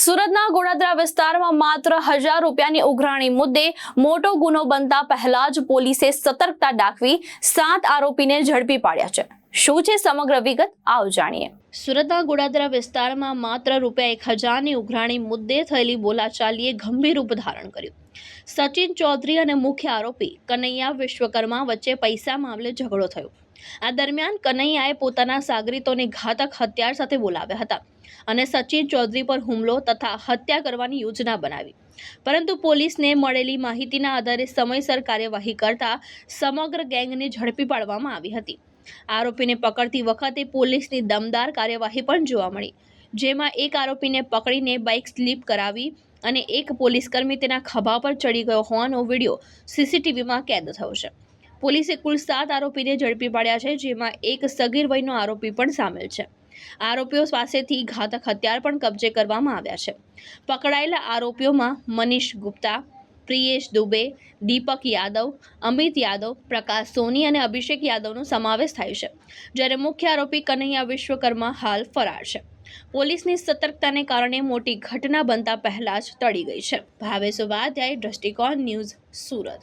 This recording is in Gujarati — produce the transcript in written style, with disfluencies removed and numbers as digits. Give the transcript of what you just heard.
સુરતના ગોડાદરા વિસ્તારમાં માત્ર 1000 રૂપિયાની ઉઘરાણી મુદ્દે મોટો ગુનો બનતા પહેલા જ પોલીસે સતર્કતા દાખવી 7 આરોપીને ઝડપી પાડ્યા છે। શું છે સમગ્ર વિગત, આવો જાણીએ। સુરતના ગોડાદરા વિસ્તારમાં માત્ર ₹1000ની ઉઘરાણી મુદ્દે થયેલી બોલાચાલીએ ગંભીર રૂપ ધારણ કર્યું। સચિન ચૌધરી અને મુખ્ય આરોપી કનૈયા વિશ્વકર્મા વચ્ચે પૈસા મામલે ઝઘડો થયો। આ દરમિયાન કનૈયાએ પોતાના સાગરીતોને ઘાતક હથિયાર સાથે બોલાવ્યા હતા અને સચિન ચૌધરી પર હુમલો તથા હત્યા કરવાની યોજના બનાવી, પરંતુ પોલીસને મળેલી માહિતીના આધારે સમયસર કાર્યવાહી કરતા સમગ્ર ગેંગને ઝડપી પાડવામાં આવી હતી। આરોપીને પકડતી વખતે પોલીસની દમદાર કાર્યવાહી પણ જોવા મળી, જેમાં એક આરોપીને પકડીને બાઇક સ્લીપ કરાવી અને એક પોલીસકર્મી તેના ખભા પર ચડી ગયો હોવાનો વિડીયો સીસીટીવીમાં કેદ થયો છે। પોલીસે કુલ 7 આરોપીને ઝડપી પાડ્યા છે, જેમાં એક સગીર વયનો આરોપી પણ સામેલ છે। આરોપીઓ પાસેથી ઘાતક હથિયાર પણ કબજે કરવામાં આવ્યા છે। પકડાયેલા આરોપીઓમાં મનીષ ગુપ્તા, પ્રિયેશ દુબે, દીપક યાદવ, અમિત યાદવ, પ્રકાશ સોની અને અભિષેક યાદવનો સમાવેશ થાય છે, જ્યારે મુખ્ય આરોપી કનૈયા વિશ્વકર્મા હાલ ફરાર છે। પોલીસની સતર્કતાને કારણે મોટી ઘટના બનતા પહેલા જ ટળી ગઈ છે। ભાવેશ ઉપાધ્યાય, દ્રષ્ટિકોણ ન્યૂઝ, સુરત।